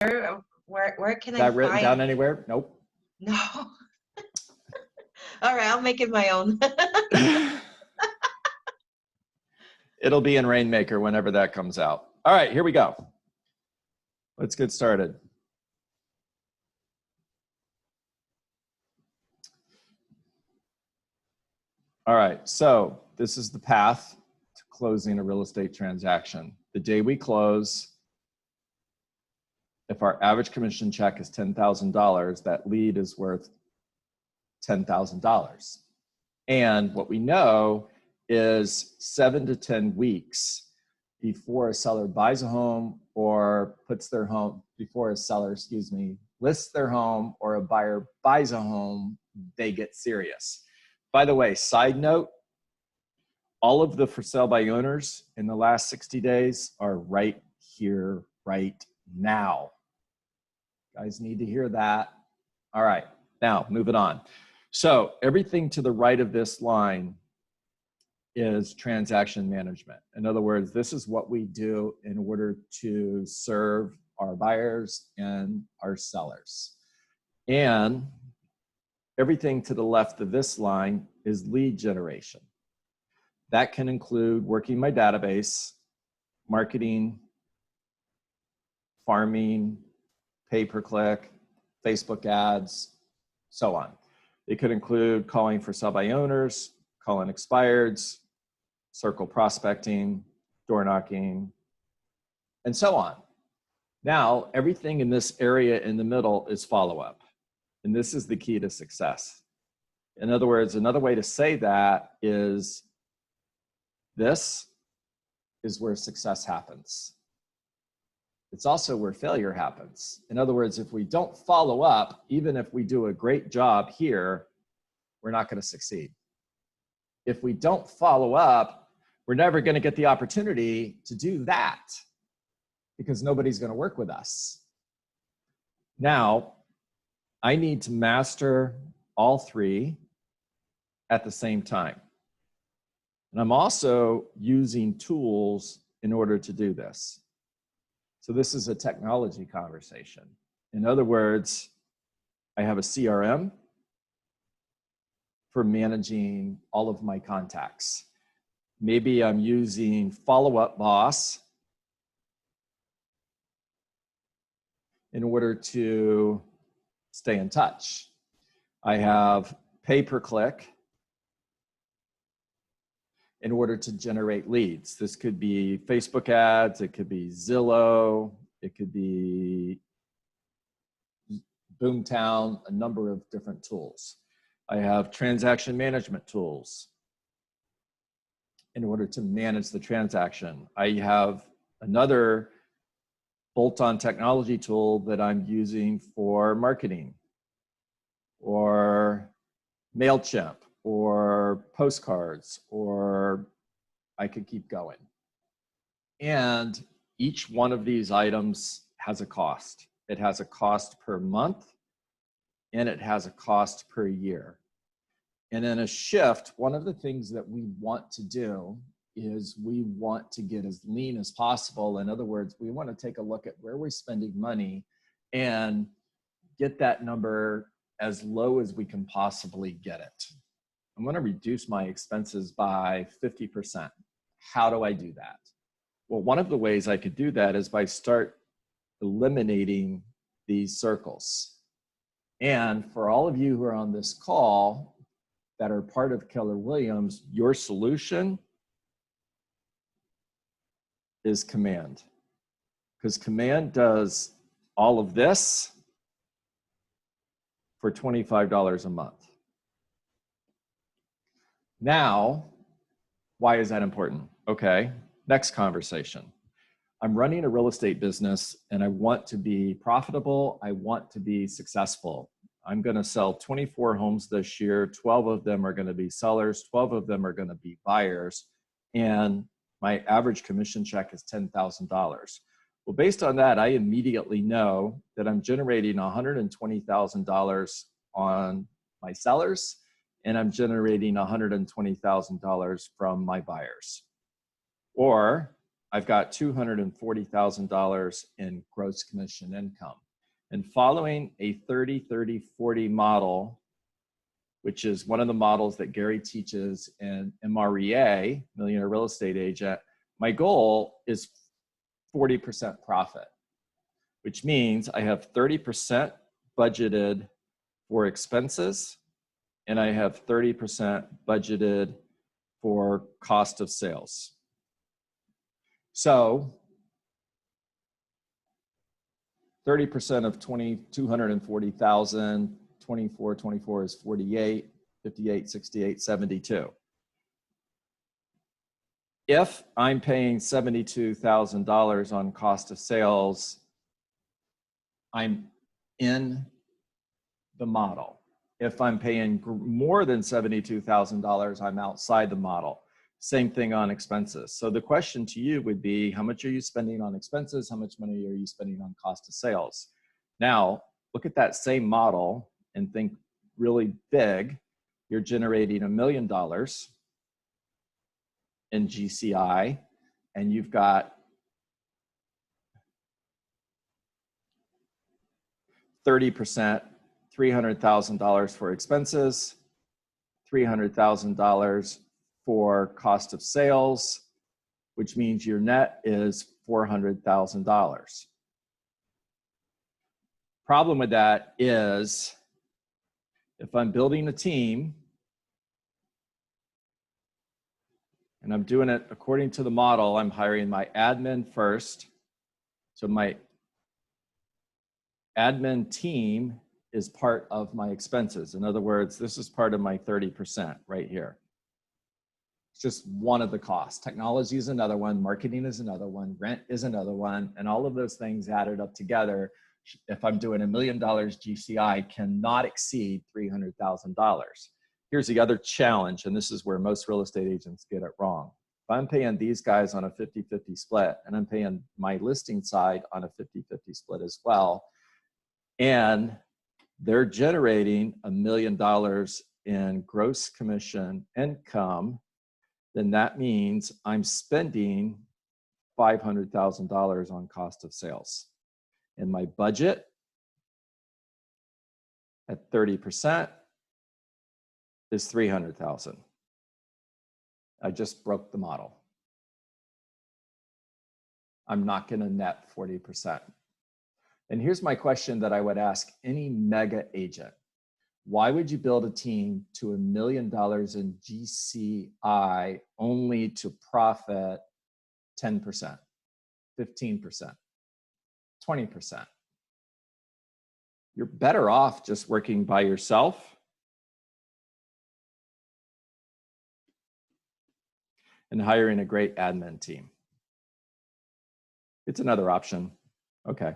Where can Is I that written find down it? anywhere? Nope. No. All right, I'll make it my own. It'll be in Rainmaker whenever that comes out. All right, here we go. Let's get started. All right, so this is the path to closing a real estate transaction. The day we close, if our average commission check is $10,000, that lead is worth $10,000. And what we know is 7 to 10 weeks before a seller buys a home or puts their home, before a seller, lists their home or a buyer buys a home, they get serious. By the way, side note, all of the for sale by owners in the last 60 days are right here, right now. You guys need to hear that. All right, now moving on. So everything to the right of this line is transaction management. In other words, this is what we do in order to serve our buyers and our sellers. And everything to the left of this line is lead generation. That can include working my database, marketing, farming, pay-per-click, Facebook ads, so on. It could include calling for sell by owners, calling expireds, circle prospecting, door knocking, and so on. Now, everything in this area in the middle is follow-up. And this is the key to success. In other words, another way to say that is this is where success happens. It's also where failure happens. In other words, if we don't follow up, even if we do a great job here, we're not going to succeed. If we don't follow up, we're never going to get the opportunity to do that because nobody's going to work with us. Now, I need to master all three at the same time. And I'm also using tools in order to do this. So this is a technology conversation. In other words, I have a CRM for managing all of my contacts. Maybe I'm using Follow Up Boss in order to stay in touch. I have pay-per-click in order to generate leads. This could be Facebook ads, it could be Zillow, it could be Boomtown, a number of different tools. I have transaction management tools in order to manage the transaction. I have another bolt-on technology tool that I'm using for marketing, or MailChimp, or postcards, or I could keep going. And each one of these items has a cost. It has a cost per month, and it has a cost per year. And in a shift, one of the things that we want to do is we want to get as lean as possible. In other words, we want to take a look at where we're spending money and get that number as low as we can possibly get it. I'm going to reduce my expenses by 50%. How do I do that? Well, one of the ways I could do that is by start eliminating these circles. And for all of you who are on this call that are part of Keller Williams, your solution is Command. Because Command does all of this for $25 a month. Now, why is that important? Okay, next conversation. I'm running a real estate business and I want to be profitable. I want to be successful. I'm going to sell 24 homes this year. 12 of them are going to be sellers. 12 of them are going to be buyers. And my average commission check is $10,000. Well, based on that, I immediately know that I'm generating $120,000 on my sellers, and I'm generating $120,000 from my buyers. Or I've got $240,000 in gross commission income. And following a 30-30-40 model, which is one of the models that Gary teaches in MREA, Millionaire Real Estate Agent, my goal is 40% profit, which means I have 30% budgeted for expenses, and I have 30% budgeted for cost of sales. So 30% of 240,000, 24 is 48, 58, 68, 72. If I'm paying $72,000 on cost of sales, I'm in the model. If I'm paying more than $72,000, I'm outside the model. Same thing on expenses. So the question to you would be, how much are you spending on expenses? How much money are you spending on cost of sales? Now, look at that same model and think really big. You're generating $1 million in GCI, and you've got 30%, $300,000 for expenses, $300,000 for cost of sales, which means your net is $400,000. Problem with that is, if I'm building a team and I'm doing it according to the model, I'm hiring my admin first. So my admin team is part of my expenses. In other words, this is part of my 30% right here. It's just one of the costs. Technology is another one, marketing is another one, rent is another one, and all of those things added up together, if I'm doing $1 million GCI, cannot exceed $300,000. Here's the other challenge, and this is where most real estate agents get it wrong. If I'm paying these guys on a 50-50 split, and I'm paying my listing side on a 50-50 split as well, and they're generating $1 million in gross commission income, then that means I'm spending $500,000 on cost of sales. And my budget at 30% is $300,000. I just broke the model. I'm not going to net 40%. And here's my question that I would ask any mega agent. Why would you build a team to $1 million in GCI only to profit 10%, 15%, 20%? You're better off just working by yourself and hiring a great admin team. It's another option. Okay.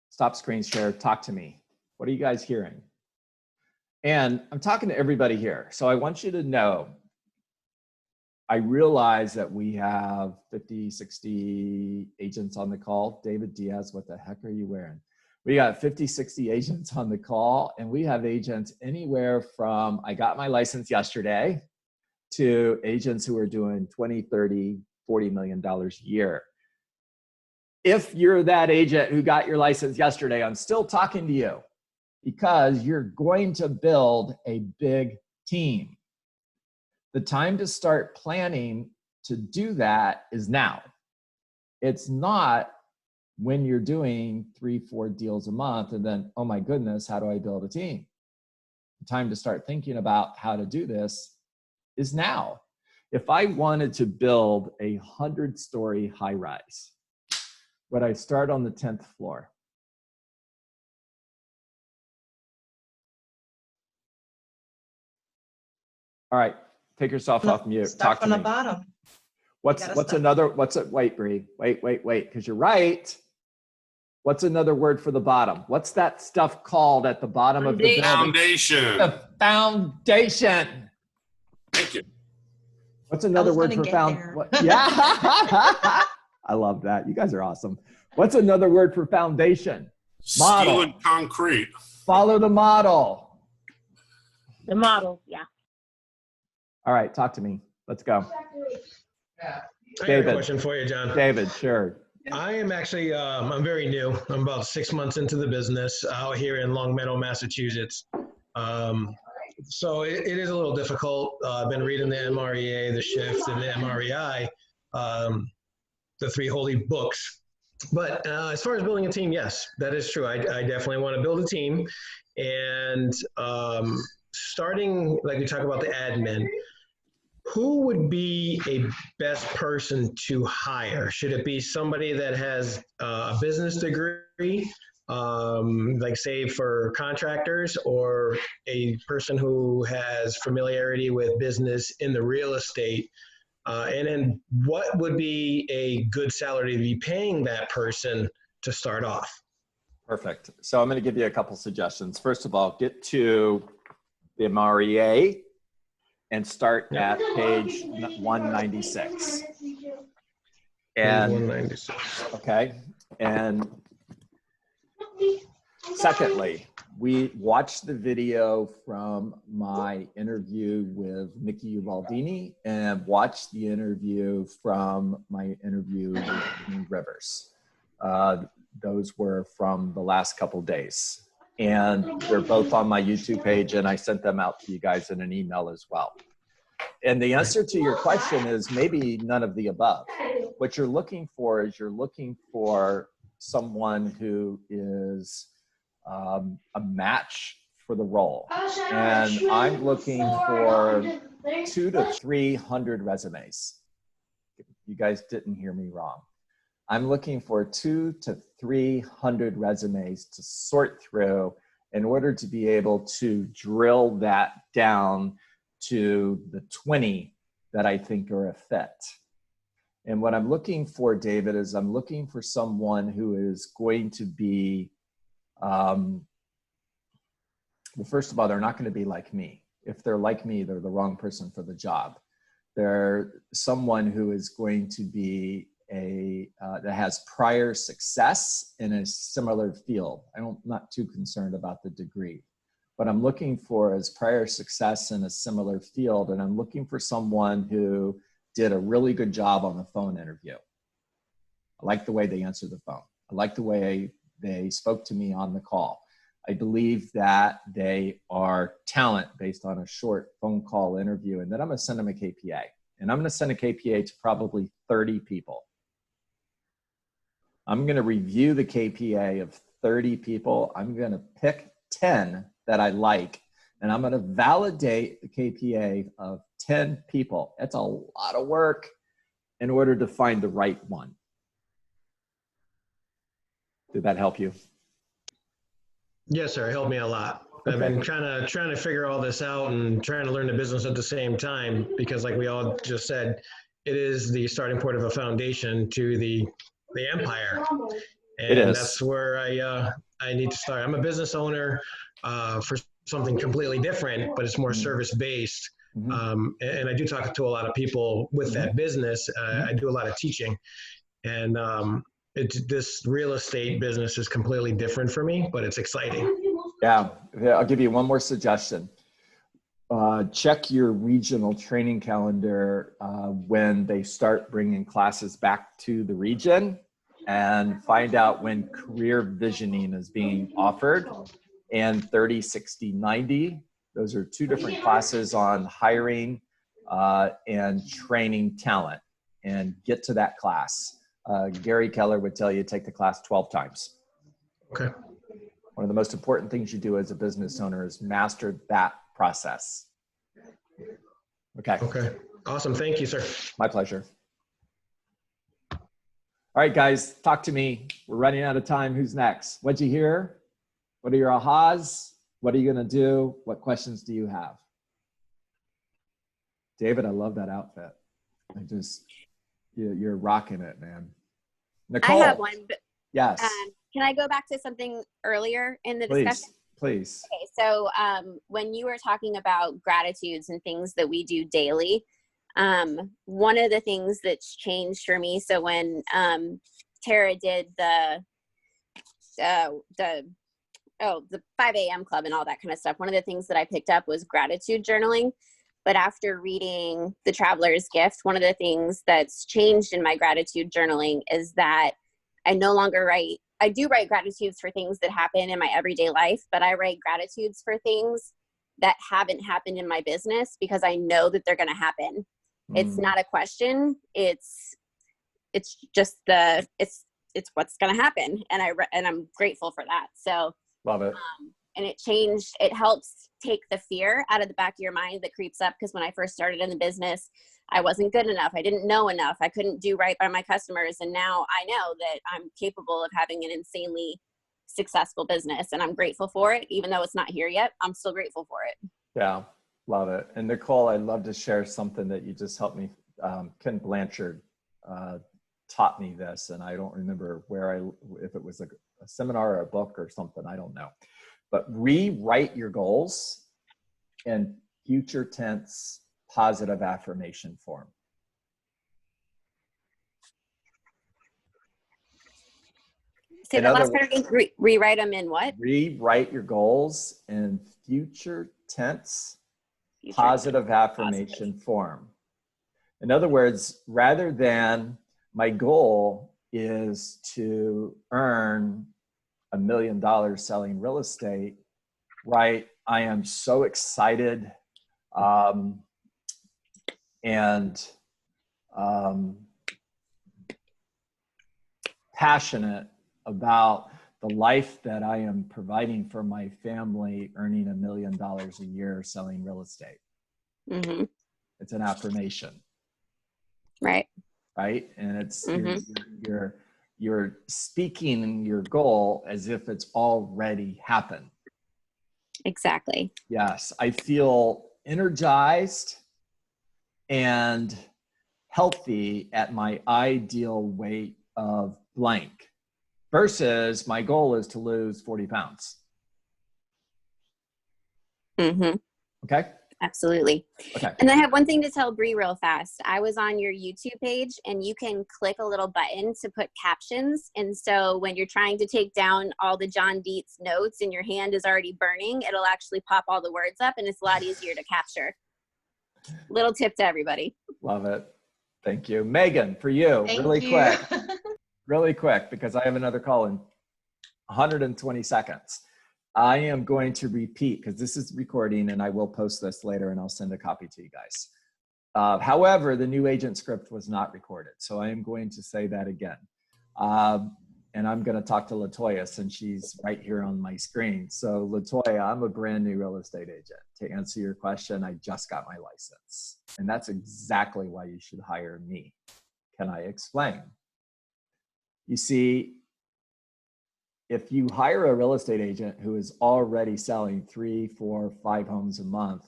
Stop screen share, talk to me. What are you guys hearing? And I'm talking to everybody here. So I want you to know, I realize that we have 50, 60 agents on the call. David Diaz, what the heck are you wearing? We got 50, 60 agents on the call, and we have agents anywhere from, I got my license yesterday, to agents who are doing 20, 30, $40 million a year. If you're that agent who got your license yesterday, I'm still talking to you because you're going to build a big team. The time to start planning to do that is now. It's not when you're doing 3-4 deals a month and then, oh my goodness, how do I build a team? The time to start thinking about how to do this is now. If I wanted to build a 100-story high-rise, would I start on the 10th floor? All right, take yourself off mute. Start Talk from to the me. bottom. What's another, wait, Bree, wait, because you're right. What's another word for the bottom? What's that stuff called at the bottom of the building? Foundation. The foundation. Thank you. What's another word for Yeah. I love that. You guys are awesome. What's another word for foundation? Model. Steel and concrete. Follow the model. The model, yeah. All right, talk to me. Let's go. I got a David. question for you, John. David, sure. I am actually, I'm very new. I'm about 6 months into the business out here in Longmeadow, Massachusetts. So it is a little difficult. I've been reading the MREA, the Shift, and the MREI, the three holy books. But as far as building a team, yes, that is true. I definitely want to build a team. And starting, like we talk about the admin, who would be a best person to hire? Should it be somebody that has a business degree, like say for contractors, or a person who has familiarity with business in the real estate? And then what would be a good salary to be paying that person to start off? Perfect. So I'm going to give you a couple suggestions. First of all, get to the MREA and start at page 196. And 196. okay. And secondly, we watched the video from my interview with Nikki Ubaldini and watched the interview from my interview with Dean Rivers. Those were from the last couple days. And they're both on my YouTube page, and I sent them out to you guys in an email as well. And the answer to your question is maybe none of the above. What you're looking for is you're looking for someone who is a match for the role. And I'm looking for 200 to 300 resumes. You guys didn't hear me wrong. I'm looking for 200 to 300 resumes to sort through in order to be able to drill that down to the 20 that I think are a fit. And what I'm looking for, David, is I'm looking for someone who is going to be, well, first of all, they're not going to be like me. If they're like me, they're the wrong person for the job. They're someone who is going to be that has prior success in a similar field. I'm not too concerned about the degree. What I'm looking for is prior success in a similar field, and I'm looking for someone who did a really good job on the phone interview. I like the way they answered the phone. I like the way they spoke to me on the call. I believe that they are talent based on a short phone call interview, and then I'm going to send them a KPA. And I'm going to send a KPA to probably 30 people. I'm going to review the KPA of 30 people. I'm going to pick 10 that I like, and I'm going to validate the KPA of 10 people. That's a lot of work in order to find the right one. Did that help you? Yes, sir. It helped me a lot. Okay. I've been trying to figure all this out and trying to learn the business at the same time, because like we all just said, it is the starting point of a foundation to the empire. And It is. that's where I need to start. I'm a business owner for something completely different, but it's more service-based. And I do talk to a lot of people with that business. I do a lot of teaching. And this real estate business is completely different for me, but it's exciting. Yeah, I'll give you one more suggestion. Check your regional training calendar when they start bringing classes back to the region, and find out when career visioning is being offered, and 30, 60, 90. Those are two different classes on hiring and training talent, and get to that class. Gary Keller would tell you take the class 12 times. Okay. One of the most important things you do as a business owner is master that process. Okay. Okay. Awesome. Thank you, sir. My pleasure. All right, guys, talk to me. We're running out of time. Who's next? What'd you hear? What are your ahas? What are you going to do? What questions do you have? David, I love that outfit. You're rocking it, man. Nicole. I have one. But, yes. Can I go back to something earlier in the discussion? Please. Okay, so when you were talking about gratitudes and things that we do daily, one of the things that's changed for me, so when Tara did the 5 a.m. club and all that kind of stuff, one of the things that I picked up was gratitude journaling. But after reading The Traveler's Gift, one of the things that's changed in my gratitude journaling is that I no longer write. I do write gratitudes for things that happen in my everyday life, but I write gratitudes for things that haven't happened in my business because I know that they're going to happen. It's not a question. It's just it's what's going to happen. And I'm grateful for that. So Love it. and it helps take the fear out of the back of your mind that creeps up. Because when I first started in the business, I wasn't good enough. I didn't know enough. I couldn't do right by my customers. And now I know that I'm capable of having an insanely successful business, and I'm grateful for it. Even though it's not here yet, I'm still grateful for it. Yeah, love it. And Nicole, I'd love to share something that you just helped me. Ken Blanchard taught me this, and I don't remember if it was a seminar or a book or something, I don't know. But rewrite your goals in future tense positive affirmation form. Say the last part again. Rewrite them in what? Rewrite your goals in future tense positive affirmation form. In other words, rather than my goal is to earn $1 million selling real estate, right? I am so excited and passionate about the life that I am providing for my family, earning $1 million a year selling real estate. Mm-hmm. It's an affirmation. Right. Right. And it's you're speaking your goal as if it's already happened. Exactly. Yes. I feel energized and healthy at my ideal weight of blank versus my goal is to lose 40 pounds. Mm-hmm. Okay. Absolutely. Okay. And I have one thing to tell Bree real fast. I was on your YouTube page, and you can click a little button to put captions. And so when you're trying to take down all the John Dietz notes and your hand is already burning, it'll actually pop all the words up, and it's a lot easier to capture. Little tip to everybody. Love it. Thank you. Megan, for you, quick, really quick, because I have another call in 120 seconds. I am going to repeat, because this is recording and I will post this later and I'll send a copy to you guys. However, the new agent script was not recorded. So I am going to say that again. And I'm going to talk to LaToya since she's right here on my screen. So LaToya, I'm a brand new real estate agent. To answer your question, I just got my license. And that's exactly why you should hire me. Can I explain? You see, if you hire a real estate agent who is already selling 3, 4, 5 homes a month,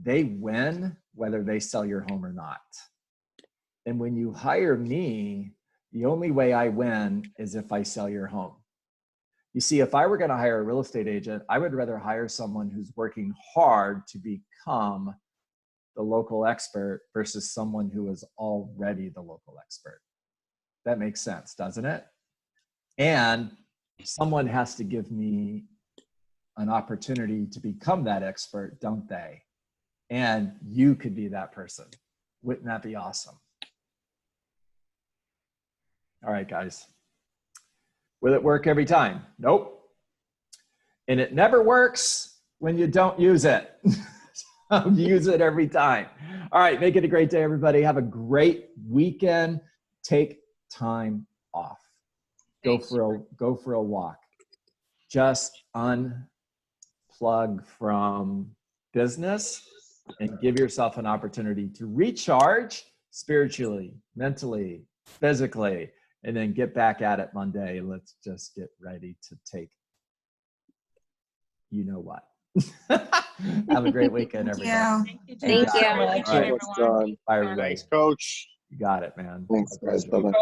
they win whether they sell your home or not. And when you hire me, the only way I win is if I sell your home. You see, if I were going to hire a real estate agent, I would rather hire someone who's working hard to become the local expert versus someone who is already the local expert. That makes sense, doesn't it? And someone has to give me an opportunity to become that expert, don't they? And you could be that person. Wouldn't that be awesome? All right, guys. Will it work every time? Nope. And it never works when you don't use it. Use it every time. All right, make it a great day, everybody. Have a great weekend. Take time off. Go for a walk. Just unplug from business and give yourself an opportunity to recharge spiritually, mentally, physically, and then get back at it Monday. Let's just get ready to take you know what. Have a great weekend, everybody. Thank you. All right. John. Bye, everybody. Thanks, Coach. You got it, man. Thanks, guys. Bye-bye.